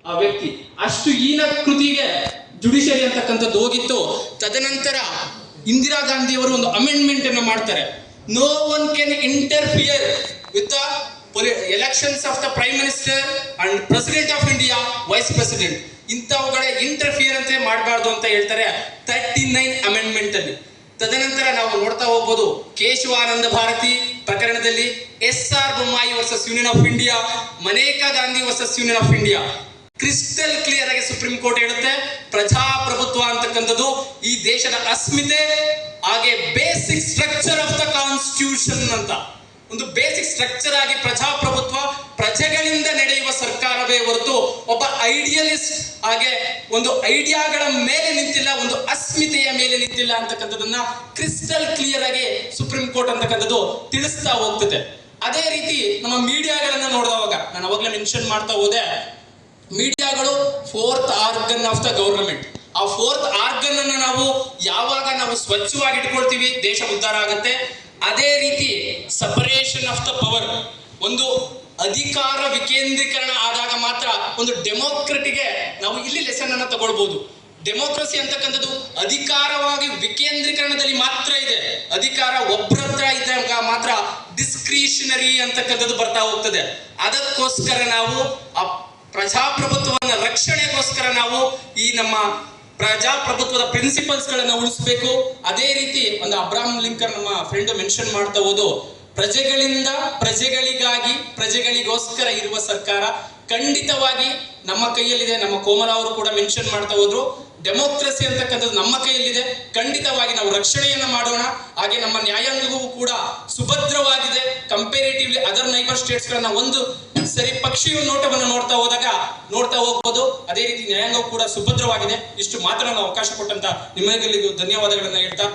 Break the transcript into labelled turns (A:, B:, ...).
A: ಆ ವ್ಯಕ್ತಿ ಅಷ್ಟು ಹೀನ ಕೃತಿಗೆ ಜುಡಿಷಿಯರಿ ಅಂತಕ್ಕಂಥದ್ದು ಹೋಗಿತ್ತು. ತದನಂತರ ಇಂದಿರಾ ಗಾಂಧಿ ಅವರು ಒಂದು ಅಮೆಂಡ್ಮೆಂಟ್ ಅನ್ನು ಮಾಡ್ತಾರೆ. No one can interfere with the elections of the prime minister and president of India, vice president. ಇಂಥವುಗಳ ಇಂಟರ್ಫಿಯರ್ ಅಂತ ಮಾಡಬಾರ್ದು ಅಂತ ಹೇಳ್ತಾರೆ 39 ಅಮೆಂಡ್ಮೆಂಟ್ ಅಲ್ಲಿ. ತದನಂತರ ನಾವು ನೋಡ್ತಾ ಹೋಗ್ಬೋದು, ಕೇಶವಾನಂದ ಭಾರತಿ ಪ್ರಕರಣದಲ್ಲಿ SR Bommai versus union of India, Maneka Gandhi versus union of India, crystal clear ಆಗಿ ಸುಪ್ರೀಂ ಕೋರ್ಟ್ ಹೇಳುತ್ತೆ ಪ್ರಜಾಪ್ರಭುತ್ವ ಅಂತಕ್ಕಂಥದ್ದು ಈ ದೇಶದ ಅಸ್ಮಿತೆ, ಹಾಗೆ basic structure of the constitution ಅಂತ. ಒಂದು ಬೇಸಿಕ್ ಸ್ಟ್ರಕ್ಚರ್ ಆಗಿ ಪ್ರಜಾಪ್ರಭುತ್ವ ಪ್ರಜೆಗಳಿಂದ ನಡೆಯುವ ಸರ್ಕಾರವೇ ಹೊರತು ಒಬ್ಬ ಐಡಿಯಲಿಸ್ಟ್ ಹಾಗೆ ಒಂದು ಐಡಿಯಾಗಳ ಮೇಲೆ ನಿಂತಿಲ್ಲ, ಒಂದು ಅಸ್ಮಿತೆಯ ಮೇಲೆ ನಿಂತಿಲ್ಲ ಅಂತಕ್ಕಂಥದನ್ನ ಕ್ರಿಸ್ಟಲ್ ಕ್ಲಿಯರ್ ಆಗಿ ಸುಪ್ರೀಂ ಕೋರ್ಟ್ ಅಂತಕ್ಕಂಥದ್ದು ತಿಳಿಸ್ತಾ ಹೋಗ್ತದೆ. ಅದೇ ರೀತಿ ನಮ್ಮ ಮೀಡಿಯಾಗಳನ್ನ ನೋಡಿದವಾಗ ನಾನು ಅವಾಗಲೇ ಮೆನ್ಷನ್ ಮಾಡ್ತಾ ಹೋದೆ, ಮೀಡಿಯಾಗಳು 4th organ of the government. ಆ 4th ಆರ್ಗನ್ ಅನ್ನ ನಾವು ಯಾವಾಗ ನಾವು ಸ್ವಚ್ಛವಾಗಿ ಇಟ್ಕೊಳ್ತೀವಿ ದೇಶ ಉದ್ಧಾರ ಆಗುತ್ತೆ. ಅದೇ ರೀತಿ ಸಪರೇಷನ್ ಆಫ್ ದ ಪವರ್, ಒಂದು ಅಧಿಕಾರ ವಿಕೇಂದ್ರೀಕರಣ ಆದಾಗ ಮಾತ್ರ ಒಂದು ಡೆಮೋಕ್ರಟಿಗೆ ನಾವು ಇಲ್ಲಿ ಲೆಸನ್ ಅನ್ನ ತಗೊಳ್ಬಹುದು. ಡೆಮೋಕ್ರಸಿ ಅಂತಕ್ಕಂಥದ್ದು ಅಧಿಕಾರವಾಗಿ ವಿಕೇಂದ್ರೀಕರಣದಲ್ಲಿ ಮಾತ್ರ ಇದೆ. ಅಧಿಕಾರ ಒಬ್ಬರ ಹತ್ರ ಇದ್ದಾಗ ಮಾತ್ರ ಡಿಸ್ಕ್ರಿಷನರಿ ಅಂತಕ್ಕಂಥದ್ದು ಬರ್ತಾ ಹೋಗ್ತದೆ. ಅದಕ್ಕೋಸ್ಕರ ನಾವು ಆ ಪ್ರಜಾಪ್ರಭುತ್ವದ ರಕ್ಷಣೆಗೋಸ್ಕರ ನಾವು ಈ ನಮ್ಮ ಪ್ರಜಾಪ್ರಭುತ್ವದ ಪ್ರಿನ್ಸಿಪಲ್ಸ್ ಗಳನ್ನ ಉಳಿಸಬೇಕು. ಅದೇ ರೀತಿ ಒಂದು ಅಬ್ರಾಹಂ ಲಿಂಕನ್ ನಮ್ಮ ಫ್ರೆಂಡ್ ಮೆನ್ಷನ್ ಮಾಡ್ತಾ ಹೋದು, ಪ್ರಜೆಗಳಿಂದ ಪ್ರಜೆಗಳಿಗಾಗಿ ಪ್ರಜೆಗಳಿಗೋಸ್ಕರ ಇರುವ ಸರ್ಕಾರ ಖಂಡಿತವಾಗಿ ನಮ್ಮ ಕೈಯಲ್ಲಿದೆ. ನಮ್ಮ ಕೋಮಲ ಅವರು ಕೂಡ ಮೆನ್ಷನ್ ಮಾಡ್ತಾ ಹೋದ್ರು, ಡೆಮೋಕ್ರಸಿ ಅಂತಕ್ಕಂಥದ್ದು ನಮ್ಮ ಕೈಯಲ್ಲಿದೆ. ಖಂಡಿತವಾಗಿ ನಾವು ರಕ್ಷಣೆಯನ್ನ ಮಾಡೋಣ. ಹಾಗೆ ನಮ್ಮ ನ್ಯಾಯಾಂಗವೂ ಕೂಡ ಸುಭದ್ರವಾಗಿದೆ. ಕಂಪೇರಿಟಿವ್ಲಿ ಅದರ್ ನೈಬರ್ ಸ್ಟೇಟ್ಸ್ ಗಳನ್ನ ಒಂದು ಸರಿ ಪಕ್ಷಿಯ ನೋಟವನ್ನು ನೋಡ್ತಾ ಹೋಗ್ಬೋದು. ಅದೇ ರೀತಿ ನ್ಯಾಯಾಂಗವೂ ಕೂಡ ಸುಭದ್ರವಾಗಿದೆ. ಇಷ್ಟು ಮಾತ್ರ ನಾವು ಅವಕಾಶ ಕೊಟ್ಟಂತ ನಿಮಗೆಲ್ಲರಿಗೂ ಧನ್ಯವಾದಗಳನ್ನ ಹೇಳ್ತಾ